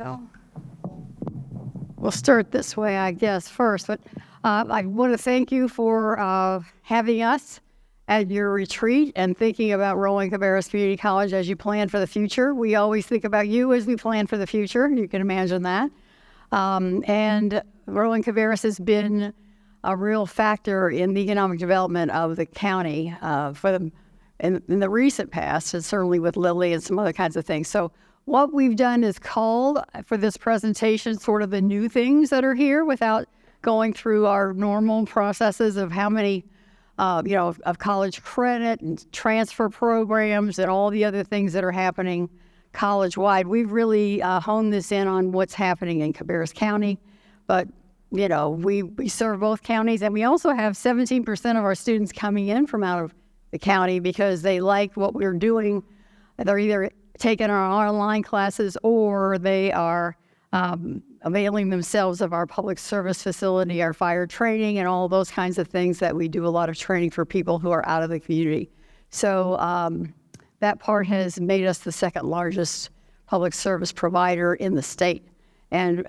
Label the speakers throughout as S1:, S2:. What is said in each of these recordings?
S1: Well, we'll start this way, I guess, first. But I want to thank you for having us at your retreat and thinking about Rowan Cabarrus Community College as you plan for the future. We always think about you as we plan for the future. You can imagine that. And Rowan Cabarrus has been a real factor in the economic development of the county in the recent past, and certainly with Lilly and some other kinds of things. So what we've done is called for this presentation sort of the new things that are here without going through our normal processes of how many, of college credit and transfer programs and all the other things that are happening college-wide. We've really honed this in on what's happening in Cabarrus County, but we serve both counties, and we also have 17% of our students coming in from out of the county because they like what we're doing. They're either taking our online classes or they are availing themselves of our public service facility, our fire training, and all those kinds of things that we do a lot of training for people who are out of the community. So that part has made us the second largest public service provider in the state, and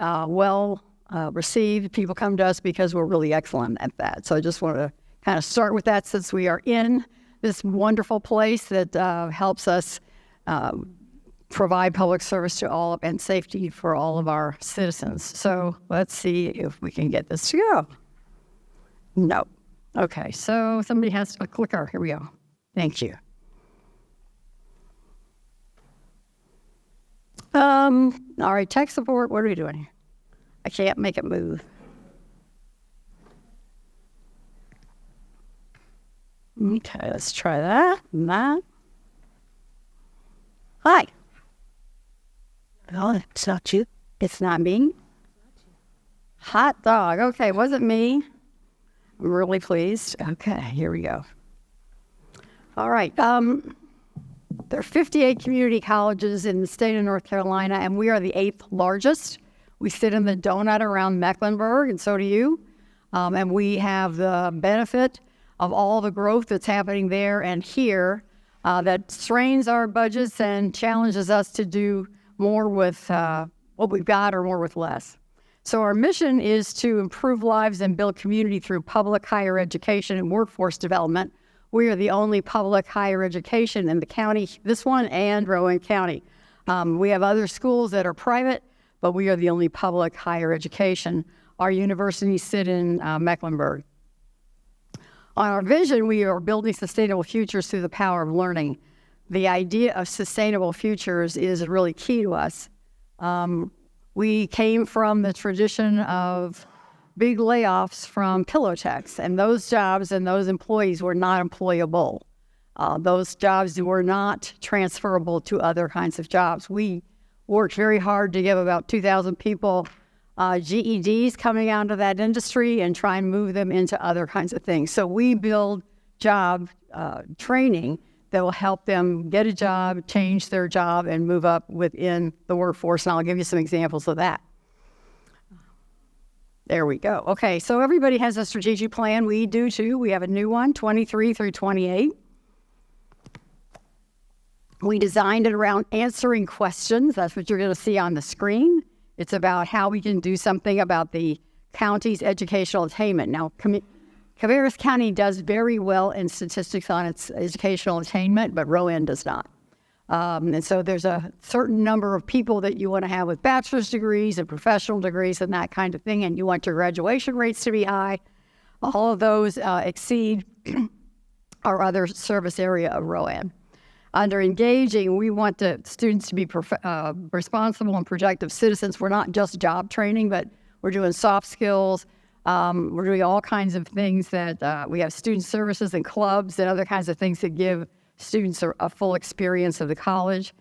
S1: received. People come to us because we're really excellent at that. So I just want to kind of start with that, since we are in this wonderful place that helps us provide public service to all and safety for all of our citizens. So let's see if we can get this to go. No. Okay, so somebody has a clicker. Here we go. Thank you. All right, tech support. What are we doing here? I can't make it move. Okay, let's try that and that. Hi. Oh, it's not you. It's not me. Hot dog. Okay, wasn't me. I'm really pleased. Okay, here we go. All right. There are 58 community colleges in the state of North Carolina, and we are the 8th largest. We sit in the donut around Mecklenburg, and so do you. And we have the benefit of all the growth that's happening there and here that strains our budgets and challenges us to do more with what we've got or more with less. So our mission is to improve lives and build community through public higher education and workforce development. We are the only public higher education in the county, this one and Rowan County. We have other schools that are private, but we are the only public higher education. Our universities sit in Mecklenburg. On our vision, we are building sustainable futures through the power of learning. The idea of sustainable futures is really key to us. We came from the tradition of big layoffs from pillow techs, and those jobs and those employees were not employable. Those jobs were not transferable to other kinds of jobs. We worked very hard to give about 2,000 people GEDs coming out of that industry and try and move them into other kinds of things. So we build job training that will help them get a job, change their job, and move up within the workforce. And I'll give you some examples of that. There we go. Okay, so everybody has a strategic plan. We do too. We have a new one, 23 through 28. We designed it around answering questions. That's what you're going to see on the screen. It's about how we can do something about the county's educational attainment. Now, Cabarrus County does very well in statistics on its educational attainment, but Rowan does not. And so there's a certain number of people that you want to have with bachelor's degrees and professional degrees and that kind of thing, and you want your graduation rates to be high. All of those exceed our other service area of Rowan. Under engaging, we want the students to be responsible and productive citizens. We're not just job training, but we're doing soft skills. We're doing all kinds of things that we have student services and clubs and other kinds of things that give students a full experience of the college.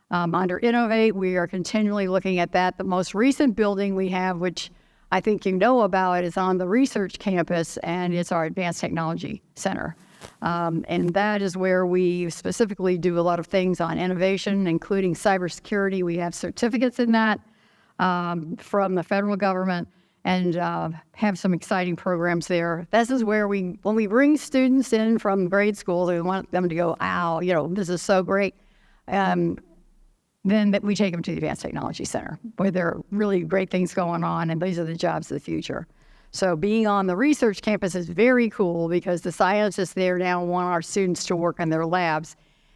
S1: Under Innovate, we are continually looking at that. The most recent building we have, which I think you know about, is on the research campus, and it's our Advanced Technology Center. And that is where we specifically do a lot of things on innovation, including cybersecurity. We have certificates in that from the federal government, and have some exciting programs there. This is where when we bring students in from grade school, we want them to go, "Wow, this is so great." then we take them to the Advanced Technology Center, where there are really great things going on, and these are the jobs of the future. So being on the research campus is very cool because the scientists there now want our students to work in their labs.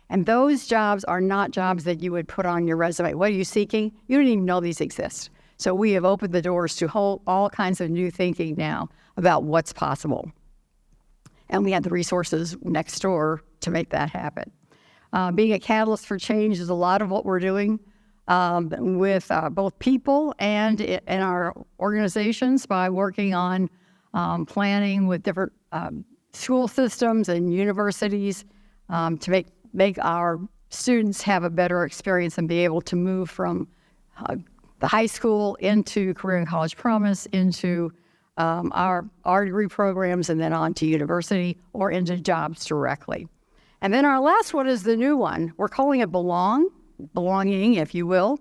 S1: And those jobs are not jobs that you would put on your resume. What are you seeking? You don't even know these exist. So we have opened the doors to all kinds of new thinking now about what's possible. And we have the resources next door to make that happen. Being a catalyst for change is a lot of what we're doing with both people and in our organizations by working on planning with different school systems and universities to make our students have a better experience and be able to move from the high school into career and college promise, into our degree programs, and then on to university or into jobs directly. And then our last one is the new one. We're calling it belonging, if you will,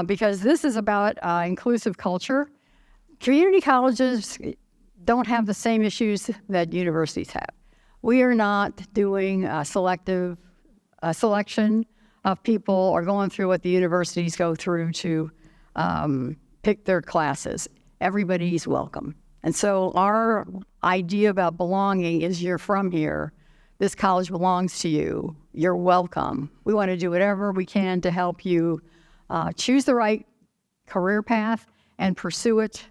S1: because this is about inclusive culture. Community colleges don't have the same issues that universities have. We are not doing selection of people or going through what the universities go through to pick their classes. Everybody's welcome. And so our idea about belonging is you're from here. This college belongs to you. You're welcome. We want to do whatever we can to help you choose the right career path and pursue it.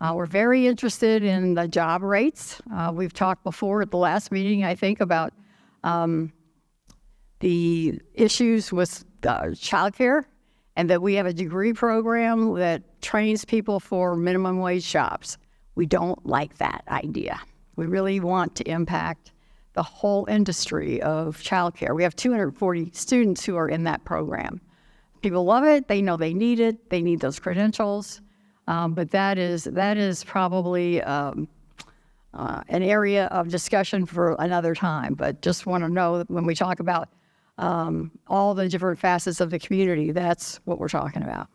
S1: We're very interested in the job rates. We've talked before at the last meeting, I think, about the issues with childcare, and that we have a degree program that trains people for minimum wage jobs. We don't like that idea. We really want to impact the whole industry of childcare. We have 240 students who are in that program. People love it. They know they need it. They need those credentials. But that is probably an area of discussion for another time. But just want to know that when we talk about all the different facets of the community, that's what we're talking about.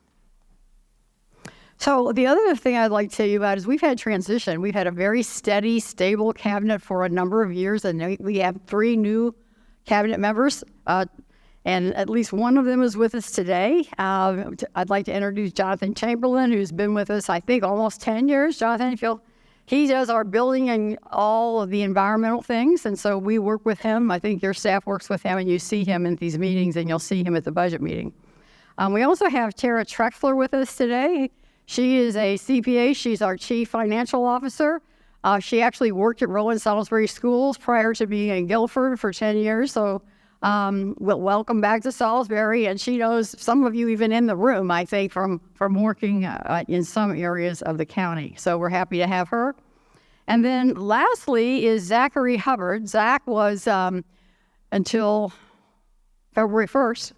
S1: So the other thing I'd like to tell you about is we've had transition. We've had a very steady, stable cabinet for a number of years, and we have 3 new cabinet members, and at least one of them is with us today. I'd like to introduce Jonathan Chamberlain, who's been with us, I think, almost 10 years. Jonathan, he does our building and all of the environmental things, and so we work with him. I think your staff works with him, and you see him in these meetings, and you'll see him at the budget meeting. We also have Tara Trexler with us today. She is a CPA. She's our Chief Financial Officer. She actually worked at Rowan Salisbury Schools prior to being in Guilford for 10 years. So welcome back to Salisbury. And she knows some of you even in the room, I think, from working in some areas of the county. So we're happy to have her. And then lastly is Zachary Hubbard. Zach was, until February 1st,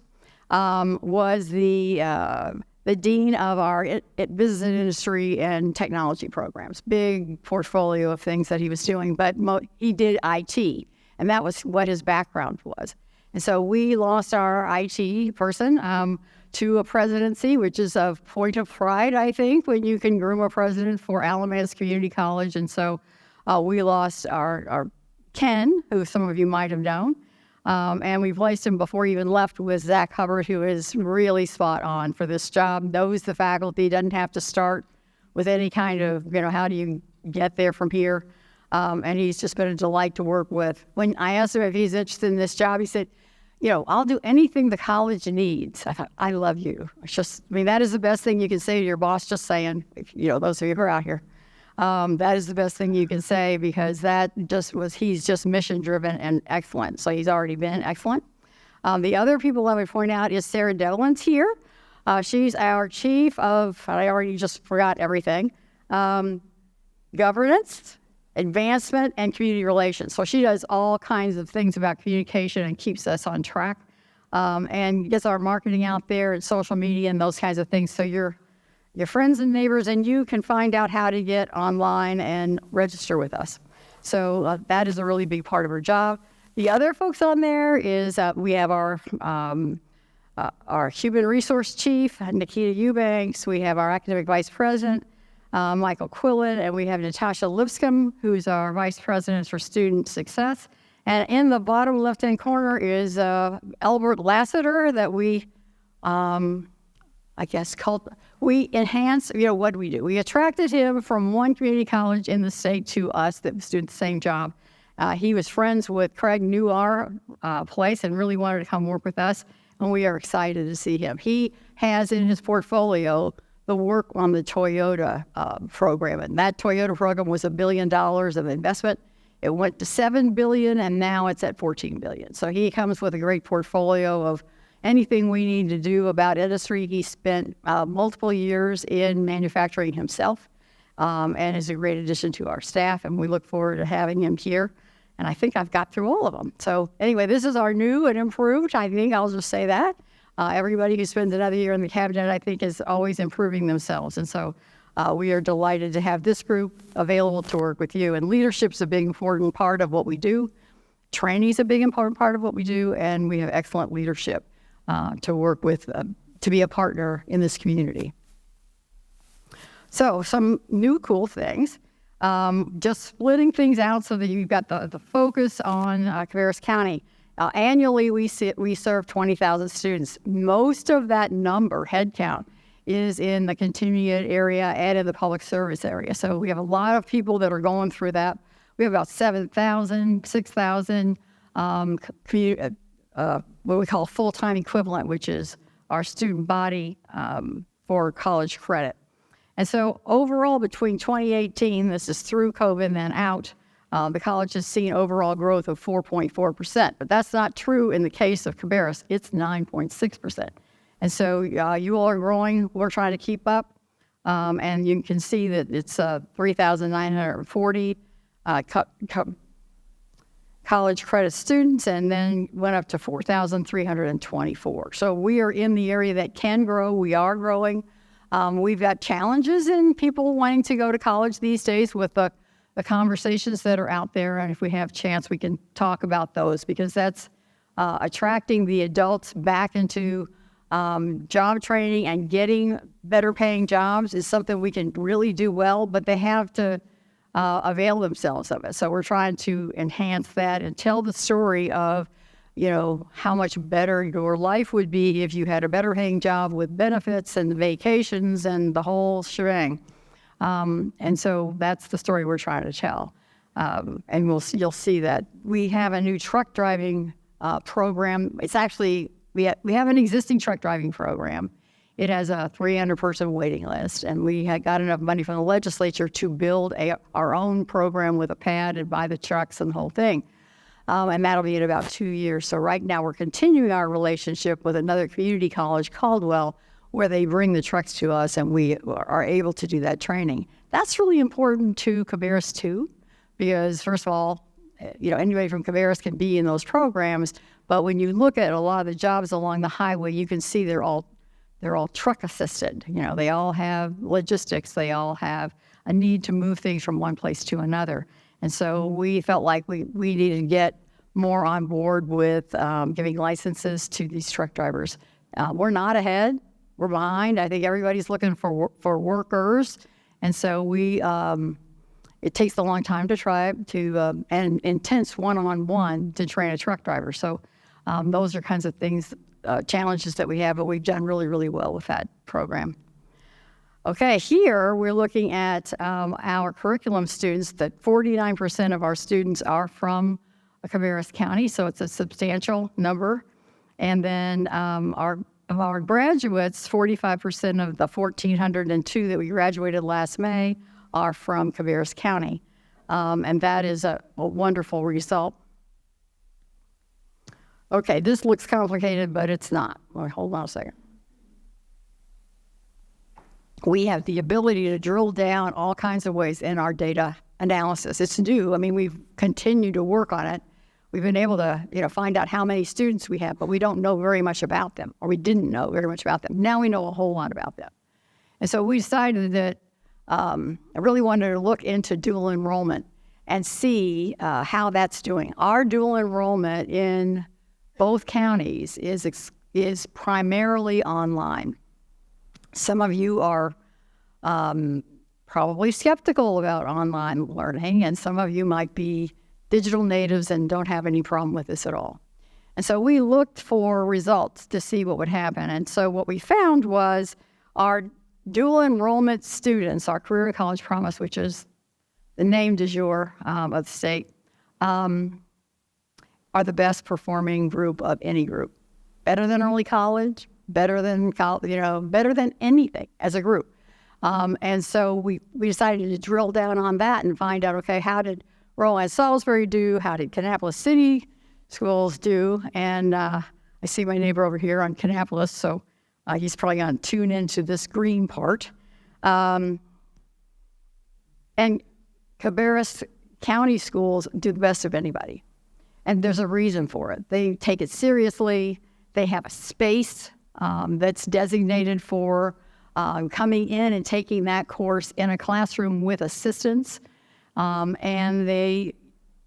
S1: was the dean of our business and industry and technology programs. Big portfolio of things that he was doing, but he did IT, and that was what his background was. And so we lost our IT person to a presidency, which is a point of pride, I think, when you can groom a president for Alamance Community College. And so we lost our Ken, who some of you might have known. And we placed him before he even left with Zach Hubbard, who is really spot on for this job, knows the faculty, doesn't have to start with any kind of, how do you get there from here? And he's just been a delight to work with. When I asked him if he's interested in this job, he said, I'll do anything the college needs. I thought, I love you. That is the best thing you can say to your boss, just saying, those of you who are out here. That is the best thing you can say, because he's just mission driven and excellent. So he's already been excellent. The other people I would point out is Sarah Devlin's here. She's our chief of, I already just forgot everything, governance, advancement, and community relations. So she does all kinds of things about communication and keeps us on track, and gets our marketing out there and social media and those kinds of things. So your friends and neighbors and you can find out how to get online and register with us. So that is a really big part of our job. The other folks on there is we have our human resource chief, Nikita Eubanks. We have our academic vice president, Michael Quillen, and we have Natasha Lipscomb, who's our vice president for student success. And in the bottom left-hand corner is Albert Lassiter, that we I guess, we enhance, what do we do? We attracted him from one community college in the state to us that was doing the same job. He was friends with Craig, knew our place, and really wanted to come work with us, and we are excited to see him. He has in his portfolio the work on the Toyota program, and that Toyota program was $1 billion of investment. It went to $7 billion, and now it's at $14 billion. So he comes with a great portfolio of anything we need to do about industry. He spent multiple years in manufacturing himself, and is a great addition to our staff, and we look forward to having him here. And I think I've got through all of them. So anyway, this is our new and improved. I think I'll just say that. Everybody who spends another year in the cabinet, I think, is always improving themselves. And so we are delighted to have this group available to work with you. And leadership's a big, important part of what we do. Training's a big, important part of what we do. And we have excellent leadership to work with, to be a partner in this community. So some new cool things. Just splitting things out so that you've got the focus on Cabarrus County. Annually, we serve 20,000 students. Most of that number, head count, is in the continuing ed area and in the public service area. So we have a lot of people that are going through that. We have about 6,000 what we call full-time equivalent, which is our student body for college credit. And so overall, between 2018, this is through COVID and then out, the college has seen overall growth of 4.4%. But that's not true in the case of Cabarrus. It's 9.6%. And so you all are growing. We're trying to keep up. And you can see that it's 3,940 college credit students, and then went up to 4,324. So we are in the area that can grow. We are growing. We've got challenges in people wanting to go to college these days with the conversations that are out there. And if we have chance, we can talk about those, because that's attracting the adults back into job training and getting better paying jobs is something we can really do well, but they have to avail themselves of it. So we're trying to enhance that and tell the story of, how much better your life would be if you had a better paying job with benefits and vacations and the whole shebang. And so that's the story we're trying to tell. And you'll see that. We have a new truck driving program. It's actually, we have an existing truck driving program. It has a 300-person waiting list, and we had got enough money from the legislature to build our own program with a pad and buy the trucks and the whole thing. And that'll be in about 2 years. So right now we're continuing our relationship with another community college, Caldwell, where they bring the trucks to us and we are able to do that training. That's really important to Cabarrus too, because first of all, anybody from Cabarrus can be in those programs, but when you look at a lot of the jobs along the highway, you can see they're all truck assisted. They all have logistics. They all have a need to move things from one place to another. And so we felt like we needed to get more on board with giving licenses to these truck drivers. We're not ahead. We're behind. I think everybody's looking for workers. And so it takes a long time to try to, and intense one-on-one to train a truck driver. So those are kinds of things, challenges that we have, but we've done really, really well with that program. Okay, here we're looking at our curriculum students, that 49% of our students are from Cabarrus County, so it's a substantial number. And then of our graduates, 45% of the 1,402 that we graduated last May are from Cabarrus County. And that is a wonderful result. Okay, this looks complicated, but it's not. Well, hold on a second. We have the ability to drill down all kinds of ways in our data analysis. It's new. We've continued to work on it. We've been able to, find out how many students we have, but we don't know very much about them, or we didn't know very much about them. Now we know a whole lot about them. And so we decided that I really wanted to look into dual enrollment and see how that's doing. Our dual enrollment in both counties is primarily online. Some of you are probably skeptical about online learning, and some of you might be digital natives and don't have any problem with this at all. And so we looked for results to see what would happen. And so what we found was our dual enrollment students, our Career College Promise, which is the name du jour of the state, are the best performing group of any group. Better than early college, better than better than anything as a group. And so we decided to drill down on that and find out, okay, how did Rowan Salisbury do? How did Kannapolis City schools do? And I see my neighbor over here on Kannapolis, so he's probably going to tune into this green part. And Cabarrus County schools do the best of anybody. And there's a reason for it. They take it seriously. They have a space that's designated for coming in and taking that course in a classroom with assistants. And they,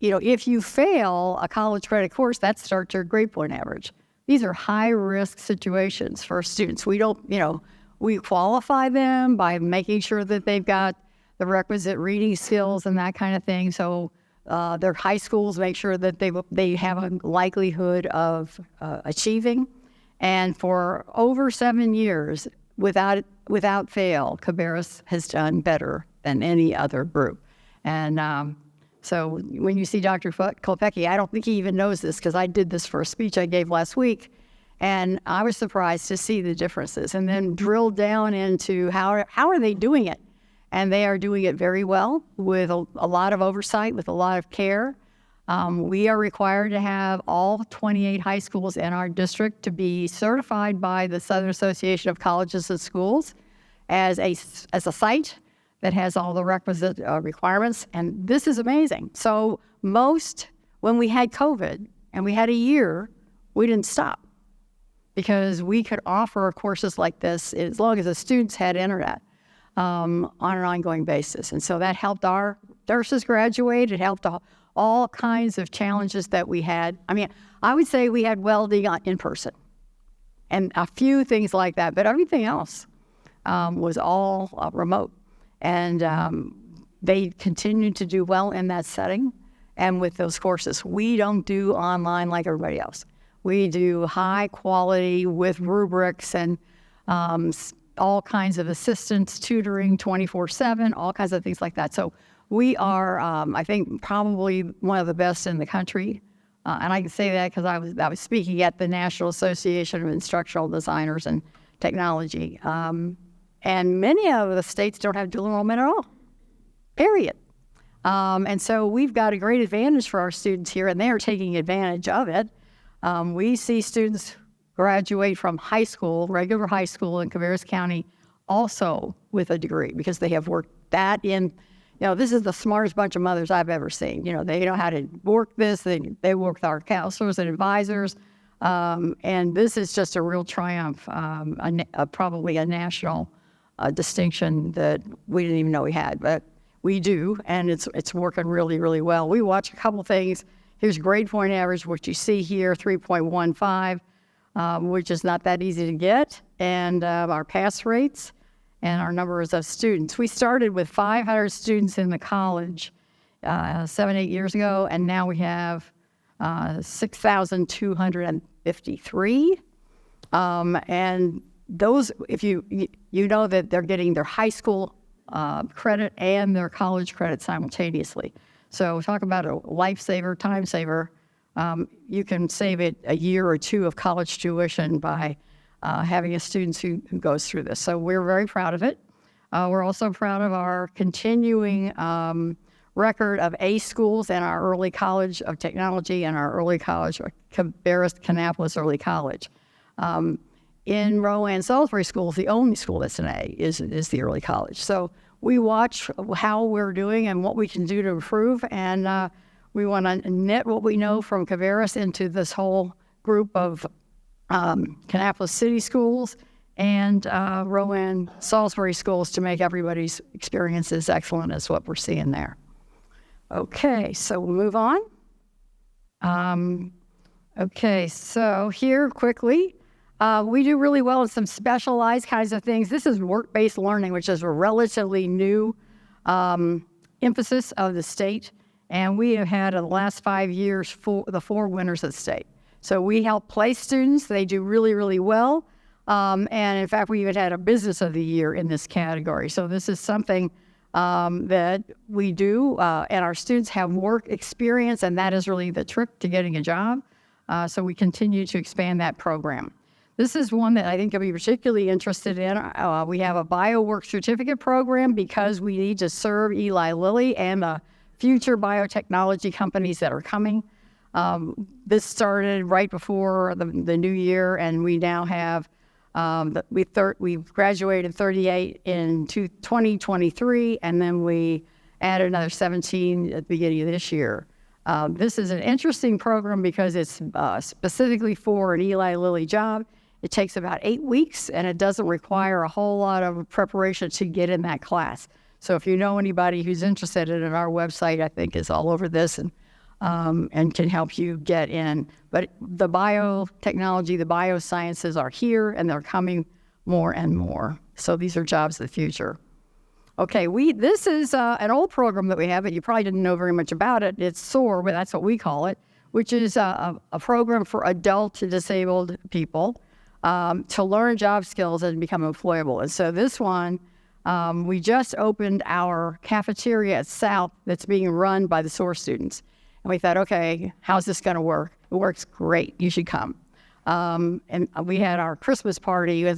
S1: if you fail a college credit course, that starts your grade point average. These are high-risk situations for students. We don't, we qualify them by making sure that they've got the requisite reading skills and that kind of thing. So their high schools make sure that they have a likelihood of achieving. And for over 7 years, without fail, Cabarrus has done better than any other group. And so when you see Dr. Kopecki, I don't think he even knows this because I did this for a speech I gave last week, and I was surprised to see the differences and then drill down into how are they doing it. And they are doing it very well with a lot of oversight, with a lot of care. We are required to have all 28 high schools in our district to be certified by the Southern Association of Colleges and Schools as a site that has all the requisite requirements. And this is amazing. So when we had COVID and we had a year, we didn't stop because we could offer courses like this as long as the students had internet. On an ongoing basis. And so that helped our nurses graduate. It helped all kinds of challenges that we had. I mean, I would say we had welding in person and a few things like that, but everything else was all remote. And they continued to do well in that setting and with those courses. We don't do online like everybody else. We do high quality with rubrics and all kinds of assistance, tutoring 24/7, all kinds of things like that. So we are, I think, probably one of the best in the country. And I can say that because I was speaking at the National Association of Instructional Designers and Technology. And many of the states don't have dual enrollment at all, period. And so we've got a great advantage for our students here, and they are taking advantage of it. We see students graduate from high school, regular high school in Cabarrus County, also with a degree because they have worked that in, this is the smartest bunch of mothers I've ever seen. They know how to work this. They work with our counselors and advisors. And this is just a real triumph, probably a national distinction that we didn't even know we had, but we do, and it's working really, really well. We watch a couple things. Here's grade point average, which you see here, 3.15. Which is not that easy to get, and our pass rates and our numbers of students. We started with 500 students in the college 7-8 years ago, and now we have 6,253. And those, if you know that they're getting their high school credit and their college credit simultaneously. So talk about a lifesaver, time saver. You can save it a year or two of college tuition by having a student who goes through this. So we're very proud of it. We're also proud of our continuing record of A schools and our early college of technology and our early college, Cabarrus Kannapolis Early College. In Rowan Salisbury schools, the only school that's an A is the early college. So we watch how we're doing and what we can do to improve, and we want to knit what we know from Cabarrus into this whole group of Kannapolis City schools and Rowan Salisbury schools to make everybody's experiences excellent as what we're seeing there. Okay, so we'll move on. Okay, so here quickly, we do really well in some specialized kinds of things. This is work-based learning, which is a relatively new emphasis of the state. And we have had in the last 5 years the 4 winners of the state. So we help place students. They do really, really well. And in fact, we even had a Business of the Year in this category. So this is something that we do, and our students have work experience, and that is really the trick to getting a job. So we continue to expand that program. This is one that I think you'll be particularly interested in. We have a BioWork certificate program because we need to serve Eli Lilly and the future biotechnology companies that are coming. This started right before the new year, and we now have we've graduated 38 in 2023, and then we added another 17 at the beginning of this year. This is an interesting program because it's specifically for an Eli Lilly job. It takes about 8 weeks, and it doesn't require a whole lot of preparation to get in that class. So if you know anybody who's interested in it, our website, I think, is all over this and can help you get in. But the biotechnology, the biosciences are here, and they're coming more and more. So these are jobs of the future. Okay, this is an old program that we have, but you probably didn't know very much about it. It's SOAR, but that's what we call it, which is a program for adult to disabled people to learn job skills and become employable. And so this one, we just opened our cafeteria at South that's being run by the SOAR students. And we thought, okay, how's this going to work? It works great. You should come. And we had our Christmas party with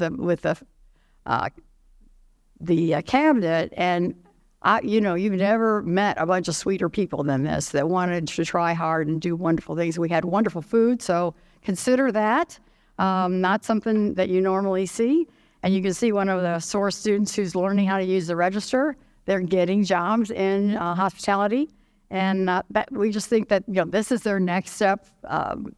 S1: the cabinet, and you've never met a bunch of sweeter people than this that wanted to try hard and do wonderful things. We had wonderful food, so consider that. Not something that you normally see. And you can see one of the SOAR students who's learning how to use the register. They're getting jobs in hospitality. And we just think that this is their next step,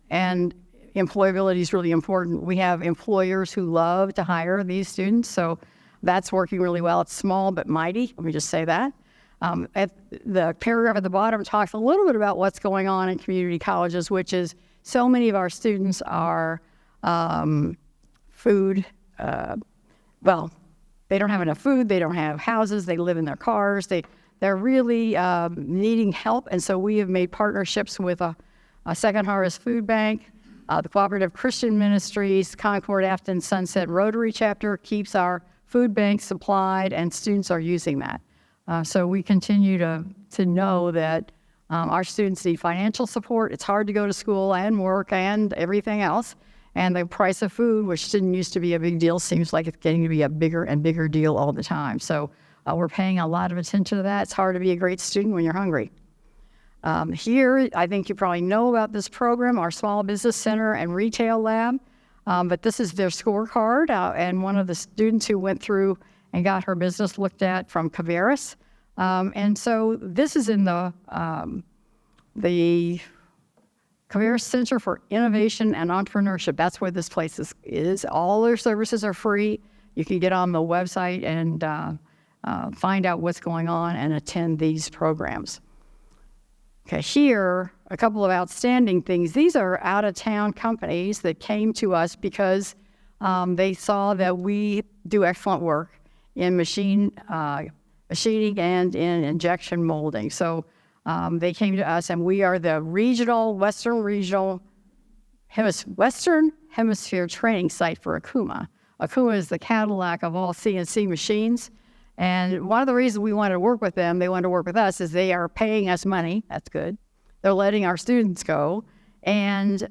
S1: and employability is really important. We have employers who love to hire these students, so that's working really well. It's small but mighty, let me just say that. At the paragraph at the bottom talks a little bit about what's going on in community colleges, which is so many of our students are food, they don't have enough food, they don't have houses, they live in their cars, they're really needing help, and so we have made partnerships with a Second Harvest Food Bank, the Cooperative Christian Ministries, Concord, Afton, Sunset Rotary Chapter keeps our food bank supplied, and students are using that. So we continue to know that our students need financial support. It's hard to go to school and work and everything else, and the price of food, which didn't used to be a big deal, seems like it's getting to be a bigger and bigger deal all the time. So we're paying a lot of attention to that. It's hard to be a great student when you're hungry. Here, I think you probably know about this program, our Small Business Center and Retail Lab, but this is their scorecard, and one of the students who went through and got her business looked at from Cabarrus. And so this is in the Cabarrus Center for Innovation and Entrepreneurship. That's where this place is. All their services are free. You can get on the website and find out what's going on and attend these programs. Okay, here, a couple of outstanding things. These are out-of-town companies that came to us because they saw that we do excellent work in machining and in injection molding. So they came to us, and we are the Western Hemisphere training site for Akuma. Akuma is the Cadillac of all CNC machines. And one of the reasons we wanted to work with them, they wanted to work with us, is they are paying us money. That's good. They're letting our students go. And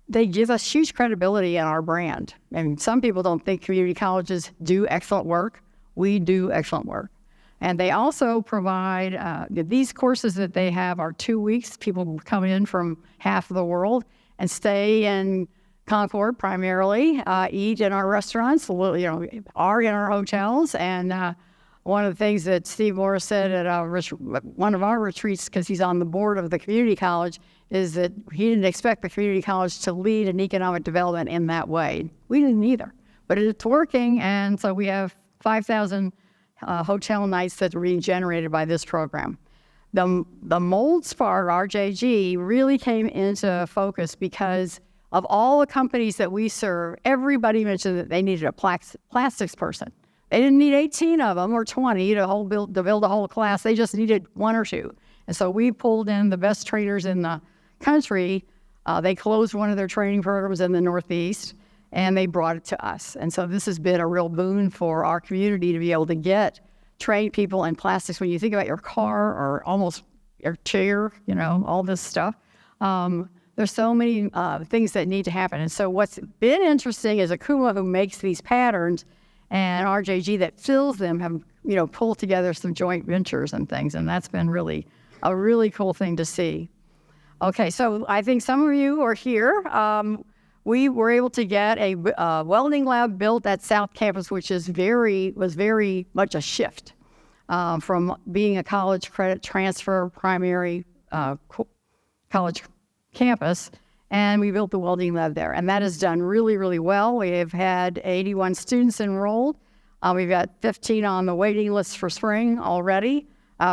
S1: they give us huge credibility in our brand. I mean, some people don't think community colleges do excellent work. We do excellent work. And they also provide, these courses that they have are 2 weeks. People come in from half of the world and stay in Concord primarily, eat in our restaurants, are in our hotels. And one of the things that Steve Morris said at one of our retreats, because he's on the board of the community college, is that he didn't expect the community college to lead in economic development in that way. We didn't either, but it's working. And so we have 5,000 hotel nights that are being generated by this program. The mold spark, RJG, really came into focus because of all the companies that we serve, everybody mentioned that they needed a plastics person. They didn't need 18 of them or 20 to build a whole class. They just needed 1 or 2. And so we pulled in the best trainers in the country They closed one of their training programs in the Northeast, and they brought it to us. And so this has been a real boon for our community to be able to get trained people in plastics. When you think about your car or almost your chair, all this stuff, there's so many things that need to happen. And so what's been interesting is Akuma, who makes these patterns, and RJG that fills them have, pulled together some joint ventures and things. And that's been really a really cool thing to see. Okay, so I think some of you are here. We were able to get a welding lab built at South Campus, which was very much a shift from being a college credit transfer primary college campus, and we built the welding lab there. And that has done really, really well. We have had 81 students enrolled. We've got 15 on the waiting list for spring already.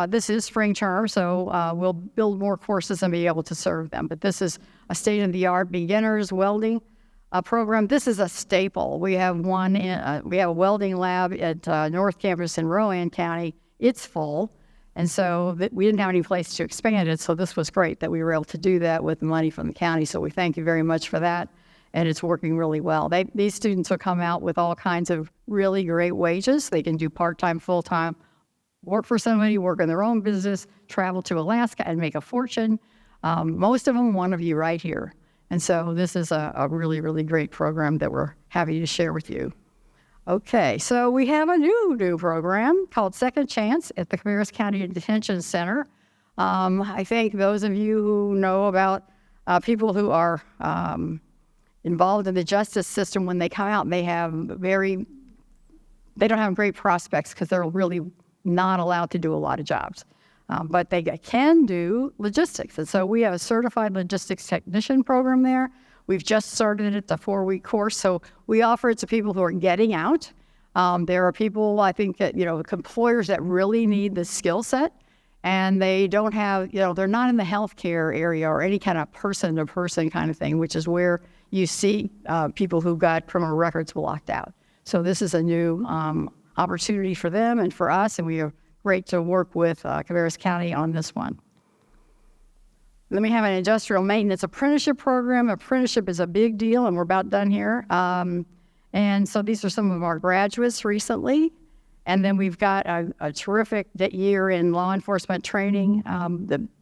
S1: This is spring term, so we'll build more courses and be able to serve them. But this is a state-of-the-art beginners welding program. This is a staple. We have we have a welding lab at North Campus in Rowan County. It's full, and so we didn't have any place to expand it. So this was great that we were able to do that with the money from the county. So we thank you very much for that, and it's working really well. These students will come out with all kinds of really great wages. They can do part-time, full-time, work for somebody, work in their own business, travel to Alaska and make a fortune. Most of them want to be right here. And so this is a really, really great program that we're happy to share with you. Okay, so we have a new program called Second Chance at the Cabarrus County Detention Center. I think those of you who know about people who are involved in the justice system, when they come out, they don't have great prospects because they're really not allowed to do a lot of jobs. But they can do logistics. And so we have a certified logistics technician program there. We've just started it, the 4-week course. So we offer it to people who are getting out. There are people, I think, that, employers that really need the skill set, and they don't have, they're not in the healthcare area or any kind of person-to-person kind of thing, which is where you see people who got criminal records blocked out. So this is a new opportunity for them and for us, and we are great to work with Cabarrus County on this one. Then we have an industrial maintenance apprenticeship program. Apprenticeship is a big deal, and we're about done here. And so these are some of our graduates recently. And then we've got a terrific year in law enforcement training.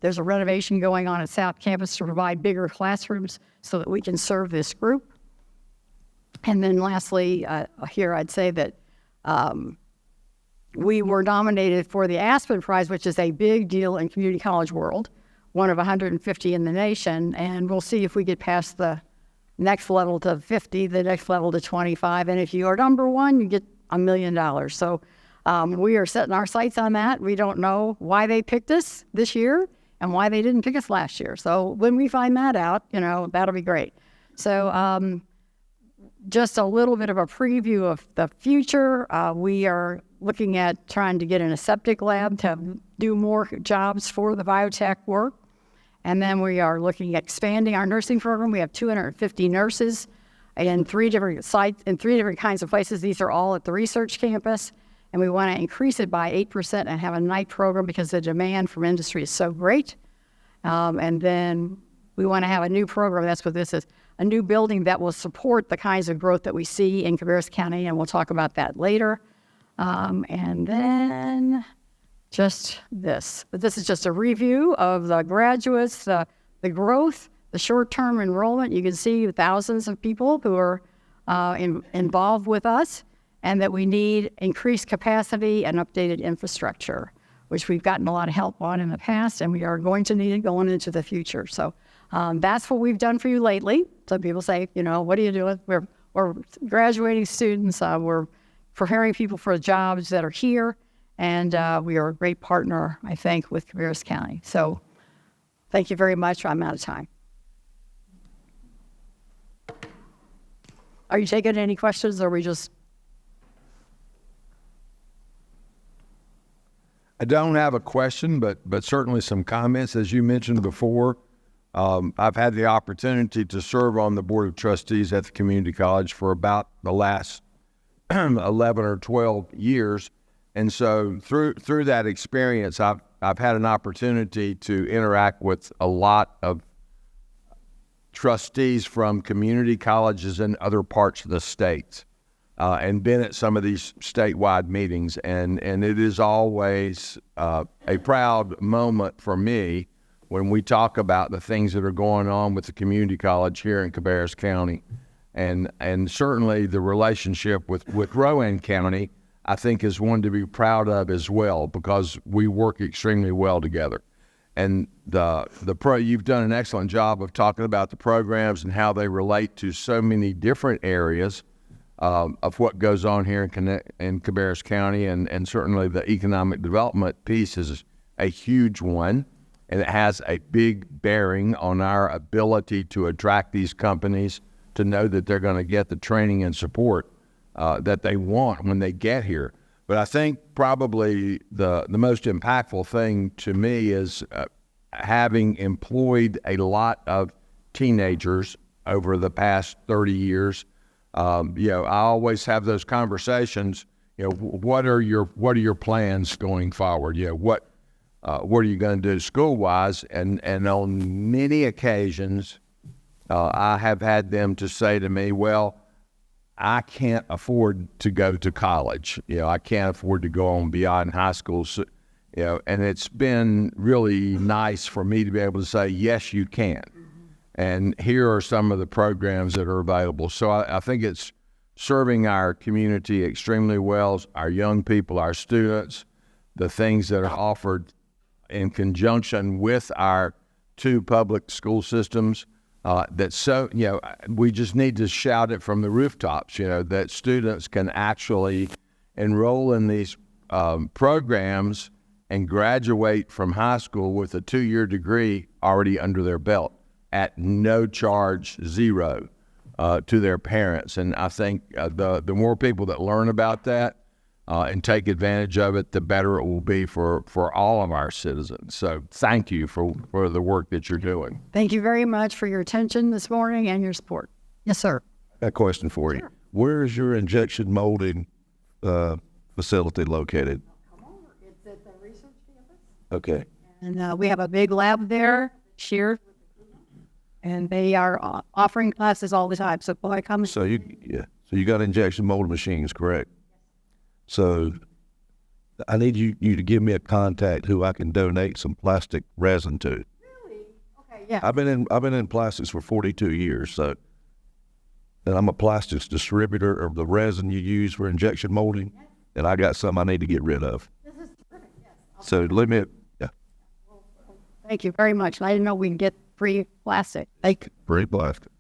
S1: There's a renovation going on at South Campus to provide bigger classrooms so that we can serve this group. And then lastly, here I'd say that we were nominated for the Aspen Prize, which is a big deal in community college world, one of 150 in the nation, and we'll see if we get past the next level to 50, the next level to 25, and if you are number one, you get $1 million. So we are setting our sights on that. We don't know why they picked us this year and why they didn't pick us last year. So when we find that out, that'll be great. So just a little bit of a preview of the future. We are looking at trying to get an aseptic lab to do more jobs for the biotech work. And then we are looking at expanding our nursing program. We have 250 nurses in 3 different sites, in 3 different kinds of places. These are all at the research campus. And we want to increase it by 8% and have a night program because the demand from industry is so great. And then we want to have a new program. That's what this is. A new building that will support the kinds of growth that we see in Cabarrus County, and we'll talk about that later. And then just this. But this is just a review of the graduates, the growth, the short-term enrollment. You can see thousands of people who are involved with us, and that we need increased capacity and updated infrastructure, which we've gotten a lot of help on in the past, and we are going to need it going into the future. So that's what we've done for you lately. Some people say, what are you doing? We're graduating students. We're preparing people for jobs that are here. And we are a great partner, I think, with Cabarrus County. So thank you very much. I'm out of time. Are you taking any questions, or are we just...
S2: I don't have a question, but certainly some comments. As you mentioned before, I've had the opportunity to serve on the Board of Trustees at the community college for about the last 11 or 12 years. And so through that experience, I've had an opportunity to interact with a lot of trustees from community colleges in other parts of the state, and been at some of these statewide meetings. And it is always a proud moment for me when we talk about the things that are going on with the community college here in Cabarrus County. And certainly the relationship with Rowan County, I think, is one to be proud of as well, because we work extremely well together. And you've done an excellent job of talking about the programs and how they relate to so many different areas of what goes on here in Cabarrus County, and certainly the economic development piece is a huge one, and it has a big bearing on our ability to attract these companies, to know that they're going to get the training and support that they want when they get here. But I think probably the most impactful thing to me is having employed a lot of teenagers over the past 30 years. I always have those conversations. What are your plans going forward? What are you going to do school-wise? And on many occasions, I have had them to say to me, well, I can't afford to go to college. I can't afford to go on beyond high school. So, and it's been really nice for me to be able to say, yes, you can. And here are some of the programs that are available. So I think it's serving our community extremely well, our young people, our students, the things that are offered in conjunction with our two public school systems. We just need to shout it from the rooftops, that students can actually enroll in these programs and graduate from high school with a 2-year degree already under their belt at no charge, zero, to their parents. And I think the more people that learn about that and take advantage of it, the better it will be for all of our citizens. So thank you for the work that you're doing.
S1: Thank you very much for your attention this morning and your support. Yes, sir.
S3: I got a question for you. Where is your injection molding facility located?
S1: Come over. It's at the research campus.
S3: Okay.
S1: And we have a big lab there, shared, and they are offering classes all the time. So boy, come.
S3: So you got injection molding machines, correct? So I need you to give me a contact who I can donate some plastic resin to.
S1: Really? Okay, yeah.
S3: I've been in plastics for 42 years, and I'm a plastics distributor of the resin you use for injection molding, and I got some I need to get rid of.
S1: This is terrific, yes.
S3: So let me, yeah.
S1: Thank you very much. I didn't know we can get free plastic.
S3: Free plastic.